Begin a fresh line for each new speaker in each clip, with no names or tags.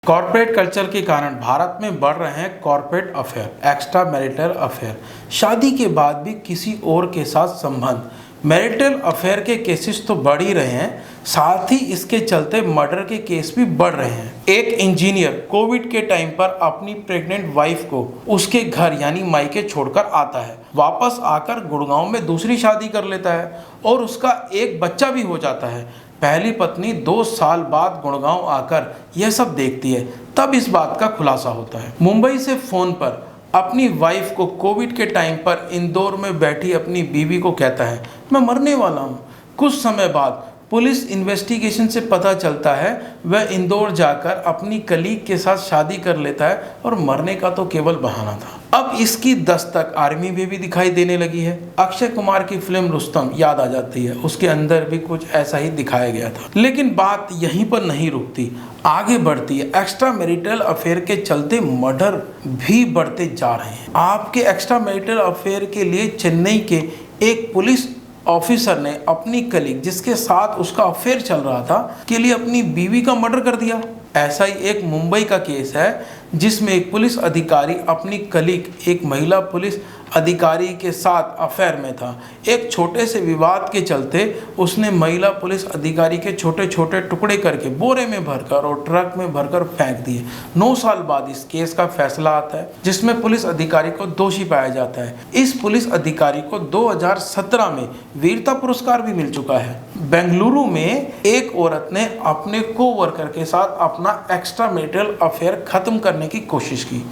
Corporate culture के कारण भारत में बढ़ रहे हैं corporate affair, extra marital affair, शादी के बाद भी किसी और के साथ संबंध। मैरिटल अफेयर के केसेस तो बढ़ ही रहे हैं, साथ ही इसके चलते मर्डर के केस भी बढ़ रहे हैं। एक इंजीनियर कोविड के टाइम पर अपनी प्रेग्नेंट वाइफ को उसके घर यानी मायके छोड़कर आता है, वापस आकर गुड़गांव में दूसरी शादी कर लेता है और उसका एक बच्चा भी हो जाता है। पहली पत्नी 2 साल बाद गुड़गांव आकर यह सब देखती है, तब इस बात का खुलासा होता है। मुंबई से फोन पर अपनी वाइफ को कोविड के टाइम पर इंदौर में बैठी अपनी बीवी को कहता है, मैं मरने वाला हूँ। कुछ समय बाद पुलिस इन्वेस्टिगेशन से पता चलता है वह इंदौर जाकर अपनी कलीग के साथ शादी कर लेता है और मरने का तो केवल बहाना था। अब इसकी दस्तक आर्मी में भी दिखाई देने लगी है। अक्षय कुमार की फिल्म रुस्तम याद आ जाती है, उसके अंदर भी कुछ ऐसा ही दिखाया गया था। लेकिन बात यहीं पर नहीं रुकती, आगे बढ़ती है। एक्स्ट्रा मैरिटल अफेयर के चलते मर्डर भी बढ़ते जा रहे हैं। आपके एक्स्ट्रा मैरिटल अफेयर के लिए चेन्नई के एक पुलिस ऑफिसर ने अपनी कलीग जिसके साथ उसका अफेयर चल रहा था के लिए अपनी बीवी का मर्डर कर दिया। ऐसा ही एक मुंबई का केस है जिसमें एक पुलिस अधिकारी अपनी कलीग एक महिला पुलिस अधिकारी के साथ अफेयर में था। एक छोटे से विवाद के चलते उसने महिला पुलिस अधिकारी के छोटे छोटे टुकड़े करके बोरे में भरकर और ट्रक में भरकर फेंक दिए। 9 साल बाद इस केस का फैसला आता है जिसमें पुलिस अधिकारी को दोषी पाया जाता है। इस पुलिस अधिकारी को 2017 में वीरता पुरस्कार भी मिल चुका है। बेंगलुरु में एक औरत ने अपने कोवर्कर के साथ अपना एक्स्ट्रा मैरिटल अफेयर खत्म करने की कोशिश की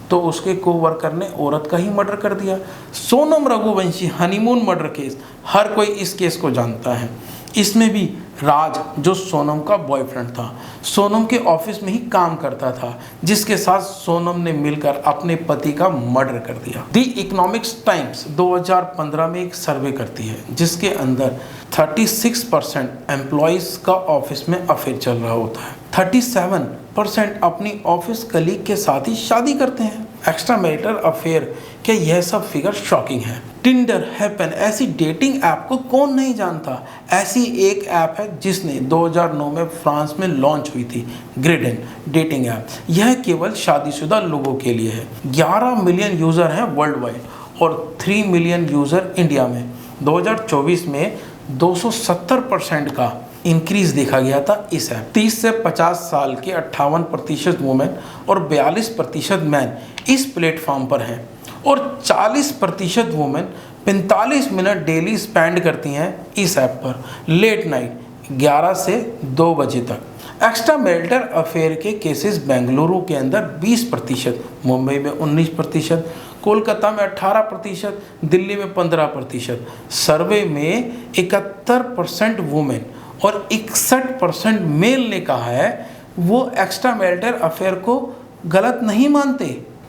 तो उसके कोवर्कर ने औरत का ही मर्डर कर दिया। Sonam Raghuvanshi honeymoon murder case, हर कोई इस केस को जानता है। इसमें भी राज जो सोनम का बॉयफ्रेंड था, सोनम के ऑफिस में ही काम करता था, जिसके साथ सोनम ने मिलकर अपने पति का मर्डर कर दिया। द इकोनॉमिक्स टाइम्स 2015 में एक सर्वे करती है जिसके अंदर 36% एम्प्लॉयज़ का ऑफिस में अफेयर चल रहा होता है। 37% अपनी ऑफिस कलीग के साथ ही शादी करते हैं। एक्स्ट्रा मैरिटल अफेयर क्या यह सब फिगर शॉकिंग है। टिंडर, हैपन ऐसी डेटिंग ऐप को कौन नहीं जानता। ऐसी एक ऐप है जिसने 2009 में फ्रांस में लॉन्च हुई थी, ग्रिडन डेटिंग ऐप। यह केवल शादीशुदा लोगों के लिए है। 11 मिलियन यूज़र हैं वर्ल्ड वाइड और 3 मिलियन यूज़र इंडिया में। 2024 में 270% का इंक्रीज देखा गया था इस ऐप। 30 से 50 साल के 58% वुमेन और 42% मैन इस प्लेटफॉर्म पर हैं और 40% वुमेन 45 मिनट डेली स्पेंड करती हैं इस ऐप पर, लेट नाइट 11 से 2 बजे तक। एक्स्ट्रा मैरिटल अफेयर के केसेस बेंगलुरु के अंदर 20%, मुंबई में 19%, कोलकाता में 18%, दिल्ली में 15%। सर्वे में 71% वुमेन और 61% मेल ने कहा है वो एक्स्ट्रा मैरिटल अफेयर को गलत नहीं मानते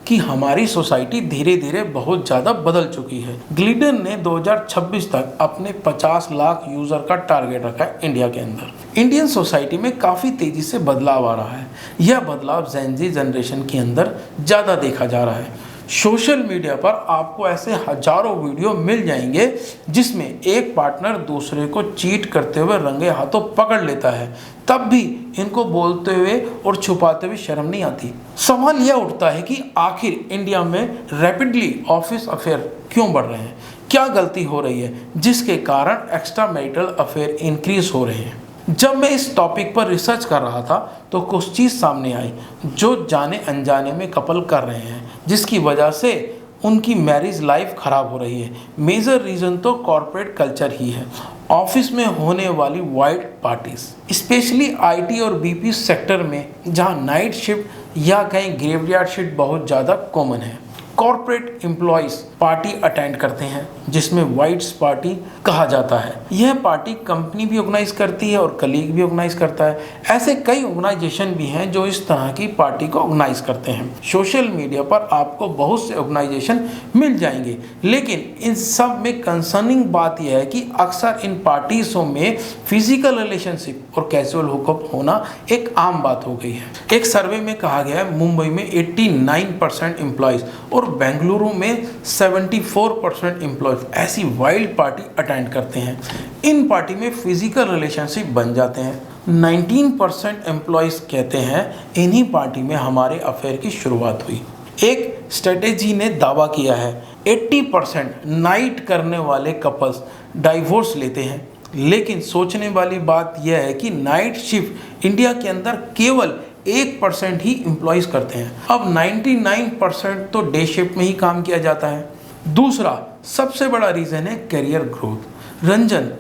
कि हमारी सोसाइटी धीरे धीरे बहुत ज़्यादा बदल चुकी है। ग्लिडन ने 2026 तक अपने 50 लाख यूज़र का टारगेट रखा है इंडिया के अंदर। इंडियन सोसाइटी में काफ़ी तेज़ी से बदलाव आ रहा है। यह बदलाव जेन ज़ी जनरेशन के अंदर ज़्यादा देखा जा रहा है। सोशल मीडिया पर आपको ऐसे हजारों वीडियो मिल जाएंगे जिसमें एक पार्टनर दूसरे को चीट करते हुए रंगे हाथों पकड़ लेता है, तब भी इनको बोलते हुए और छुपाते हुए शर्म नहीं आती। सवाल यह उठता है कि आखिर इंडिया में रैपिडली ऑफिस अफेयर क्यों बढ़ रहे हैं? क्या गलती हो रही है जिसके कारण एक्स्ट्रा मैरिटल अफेयर इंक्रीज हो रहे हैं? जब मैं इस टॉपिक पर रिसर्च कर रहा था तो कुछ चीज़ सामने आई जो जाने अनजाने में कपल कर रहे हैं, जिसकी वजह से उनकी मैरिज लाइफ ख़राब हो रही है। मेजर रीज़न तो कॉर्पोरेट कल्चर ही है। ऑफिस में होने वाली वाइड पार्टीज, स्पेशली आईटी और बीपी सेक्टर में जहां नाइट शिफ्ट या कहीं ग्रेवयार्ड शिफ्ट बहुत ज़्यादा कॉमन है। कॉर्पोरेट एम्प्लॉयज़ पार्टी अटेंड करते हैं जिसमें वाइट्स पार्टी कहा जाता है। यह पार्टी कंपनी भी ऑर्गेनाइज करती है और कलीग भी ऑर्गेनाइज करता है। ऐसे कई ऑर्गेनाइजेशन भी हैं जो इस तरह की पार्टी को ऑर्गेनाइज करते हैं। सोशल मीडिया पर आपको बहुत से ऑर्गेनाइजेशन मिल जाएंगे, लेकिन इन सब में कंसर्निंग बात यह है कि अक्सर इन पार्टीज़ों में फिजिकल रिलेशनशिप और कैजुअल हुकअप होना एक आम बात हो गई है। एक सर्वे में कहा गया है मुंबई में 89% एम्प्लॉयज़ और बेंगलुरु में 74% एम्प्लॉयज ऐसी वाइल्ड पार्टी अटेंड करते हैं। इन पार्टी में फिजिकल रिलेशनशिप बन जाते हैं 19% एम्प्लॉयज़ कहते हैं इन्हीं पार्टी में हमारे अफेयर की शुरुआत हुई। एक स्ट्रेटेजी ने दावा किया है 80% नाइट करने वाले कपल्स डाइवोर्स लेते हैं, लेकिन सोचने वाली बात यह है कि नाइट शिफ्ट इंडिया के अंदर केवल 1% ही एम्प्लॉयज़ करते हैं। अब 99% तो डे शिफ्ट में ही काम किया जाता है। दूसरा सबसे बड़ा रीज़न है करियर ग्रोथ। रंजन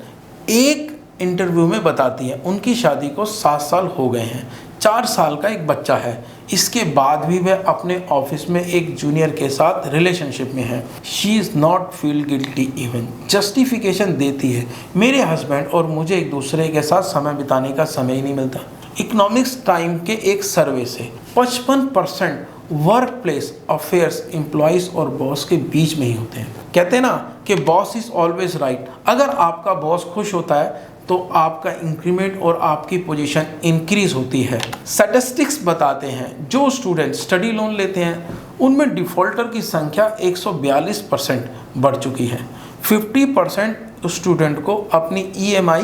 एक इंटरव्यू में बताती है उनकी शादी को 7 साल हो गए हैं, 4 साल का एक बच्चा है, इसके बाद भी वह अपने ऑफिस में एक जूनियर के साथ रिलेशनशिप में है। She is not feel guilty even. Justification देती है मेरे हस्बैंड और मुझे एक दूसरे के साथ समय बिताने का समय ही नहीं मिलता। इकोनॉमिक्स टाइम के एक सर्वे से 55% वर्क प्लेस अफेयर्स एम्प्लॉयज़ और बॉस के बीच में ही होते हैं। कहते हैं ना कि बॉस इज़ ऑलवेज राइट। अगर आपका बॉस खुश होता है तो आपका इंक्रीमेंट और आपकी पोजीशन इंक्रीज होती है। स्टैटिस्टिक्स बताते हैं जो स्टूडेंट स्टडी लोन लेते हैं उनमें डिफ़ॉल्टर की संख्या 142% बढ़ चुकी है। 50% स्टूडेंट को अपनी EMI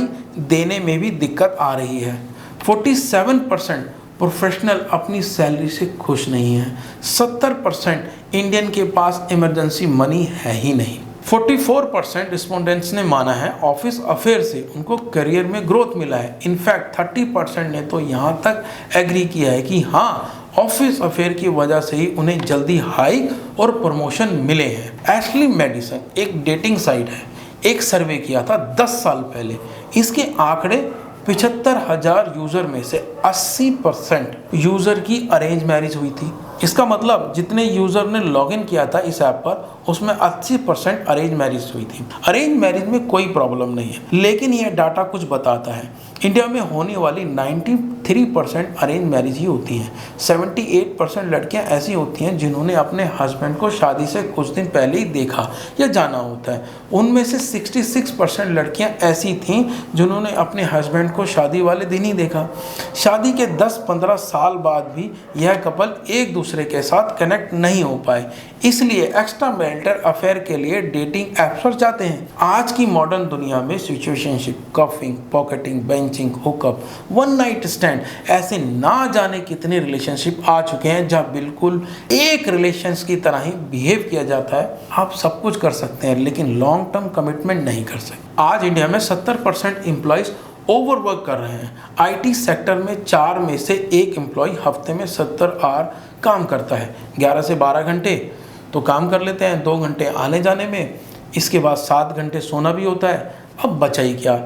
देने में भी दिक्कत आ रही है। 47% प्रोफेशनल अपनी सैलरी से खुश नहीं है। 70% इंडियन के पास इमरजेंसी मनी है ही नहीं। 44% रिस्पोंडेंट्स ने माना है ऑफिस अफेयर से उनको करियर में ग्रोथ मिला है। इनफैक्ट 30% ने तो यहाँ तक एग्री किया है कि हाँ, ऑफिस अफेयर की वजह से ही उन्हें जल्दी हाइक और प्रमोशन मिले हैं। एशली मेडिसन एक डेटिंग साइट है, एक सर्वे किया था 10 साल पहले। इसके आंकड़े 75,000 यूज़र में से 80% यूज़र की अरेंज मैरिज हुई थी। इसका मतलब जितने यूज़र ने लॉगिन किया था इस ऐप पर उसमें 80% अरेंज मैरिज हुई थी। अरेंज मैरिज में कोई प्रॉब्लम नहीं है, लेकिन यह डाटा कुछ बताता है। इंडिया में होने वाली 93% अरेंज मैरिज ही होती हैं। 78% लड़कियां ऐसी होती हैं जिन्होंने अपने हस्बैंड को शादी से कुछ दिन पहले ही देखा या जाना होता है। उनमें से 66% लड़कियां ऐसी थीं जिन्होंने अपने हस्बैंड को शादी वाले दिन ही देखा। शादी के 10-15 साल बाद भी यह कपल एक दूसरे के साथ कनेक्ट नहीं हो पाए, इसलिए एक्स्ट्रा मैरिटल अफेयर के लिए डेटिंग ऐप्स पर जाते हैं। आज की मॉडर्न दुनिया में situationship, coughing, pocketing, benching, hookup, one night stand, ऐसे ना जाने कितने रिलेशनशिप आ चुके हैं जहाँ बिल्कुल एक रिलेशंस की तरह ही बिहेव किया जाता है। आप सब कुछ कर सकते हैं लेकिन लॉन्ग टर्म कमिटमेंट नहीं कर सकते। आज इंडिया में 70% एम्प्लॉयज़ ओवरवर्क कर रहे हैं। IT सेक्टर में 4 में से 1 एम्प्लॉय हफ्ते में 70 आवर काम करता है। 11 से 12 घंटे तो काम कर लेते हैं, 2 घंटे आने जाने में, इसके बाद 7 घंटे सोना भी होता है। अब बचा ही क्या?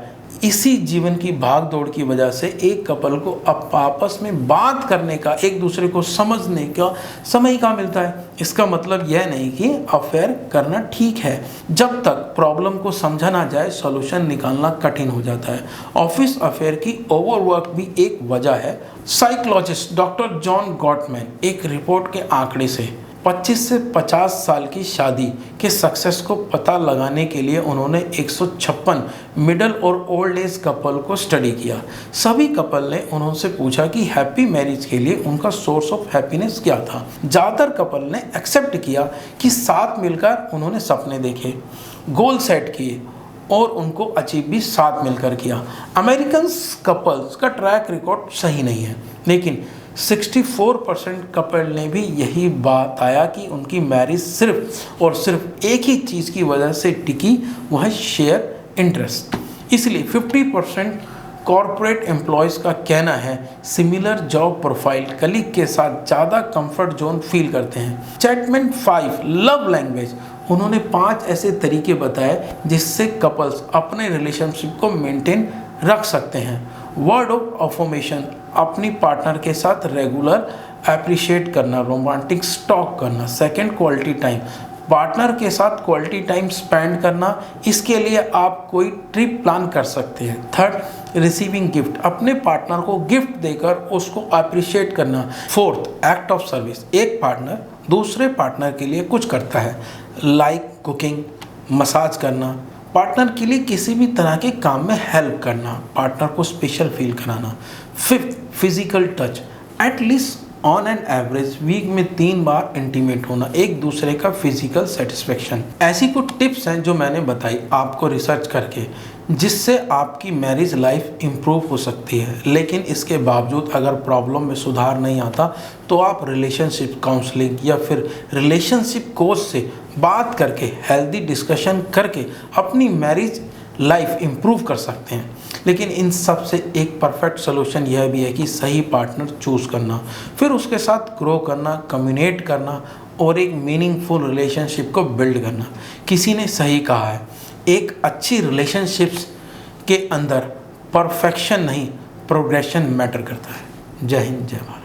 इसी जीवन की भाग दौड़ की वजह से एक कपल को अब आपस में बात करने का, एक दूसरे को समझने का समय कहाँ मिलता है। इसका मतलब यह नहीं कि अफेयर करना ठीक है, जब तक प्रॉब्लम को समझा ना जाए सॉल्यूशन निकालना कठिन हो जाता है। ऑफिस अफेयर की ओवरवर्क भी एक वजह है। साइकोलॉजिस्ट डॉक्टर जॉन गॉटमैन एक रिपोर्ट के आंकड़े से 25 से 50 साल की शादी के सक्सेस को पता लगाने के लिए उन्होंने 156 मिडिल और ओल्ड एज कपल को स्टडी किया। सभी कपल ने उनसे पूछा कि हैप्पी मैरिज के लिए उनका सोर्स ऑफ हैप्पीनेस क्या था। ज़्यादातर कपल ने एक्सेप्ट किया कि साथ मिलकर उन्होंने सपने देखे, गोल सेट किए और उनको अचीव भी साथ मिलकर किया। अमेरिकन कपल्स का ट्रैक रिकॉर्ड सही नहीं है, लेकिन 64% कपल ने भी यही बात आया कि उनकी मैरिज सिर्फ और सिर्फ एक ही चीज़ की वजह से टिकी, वह है शेयर इंटरेस्ट। इसलिए 50% कॉरपोरेट एम्प्लॉयज़ का कहना है सिमिलर जॉब प्रोफाइल कलीग के साथ ज़्यादा कंफर्ट जोन फील करते हैं। चैटमैन 5 लव लैंग्वेज, उन्होंने 5 ऐसे तरीके बताए जिससे कपल्स अपने रिलेशनशिप को मेंटेन रख सकते हैं। वर्ड ऑफ अफर्मेशन, अपनी पार्टनर के साथ रेगुलर अप्रिशिएट करना, रोमांटिक टॉक करना। सेकंड, क्वालिटी टाइम, पार्टनर के साथ क्वालिटी टाइम स्पेंड करना, इसके लिए आप कोई ट्रिप प्लान कर सकते हैं। थर्ड, रिसीविंग गिफ्ट, अपने पार्टनर को गिफ्ट देकर उसको अप्रिशिएट करना। फोर्थ, एक्ट ऑफ सर्विस, एक पार्टनर दूसरे पार्टनर के लिए कुछ करता है, लाइक कुकिंग, मसाज करना, पार्टनर के लिए किसी भी तरह के काम में हेल्प करना, पार्टनर को स्पेशल फील कराना। Fifth, physical touch, at least on an average week में 3 बार इंटीमेट होना, एक दूसरे का फिजिकल सेटिस्फेक्शन। ऐसी कुछ टिप्स हैं जो मैंने बताई आपको रिसर्च करके, जिससे आपकी मैरिज लाइफ इम्प्रूव हो सकती है। लेकिन इसके बावजूद अगर प्रॉब्लम में सुधार नहीं आता तो आप रिलेशनशिप काउंसलिंग या फिर रिलेशनशिप कोच से बात करके, हेल्दी डिस्कशन करके अपनी मैरिज लाइफ इम्प्रूव कर सकते हैं। लेकिन इन सब से एक परफेक्ट सोल्यूशन यह भी है कि सही पार्टनर चूज़ करना, फिर उसके साथ ग्रो करना, कम्युनिकेट करना और एक मीनिंगफुल रिलेशनशिप को बिल्ड करना। किसी ने सही कहा है, एक अच्छी रिलेशनशिप्स के अंदर परफेक्शन नहीं, प्रोग्रेशन मैटर करता है। जय हिंद, जय भारत।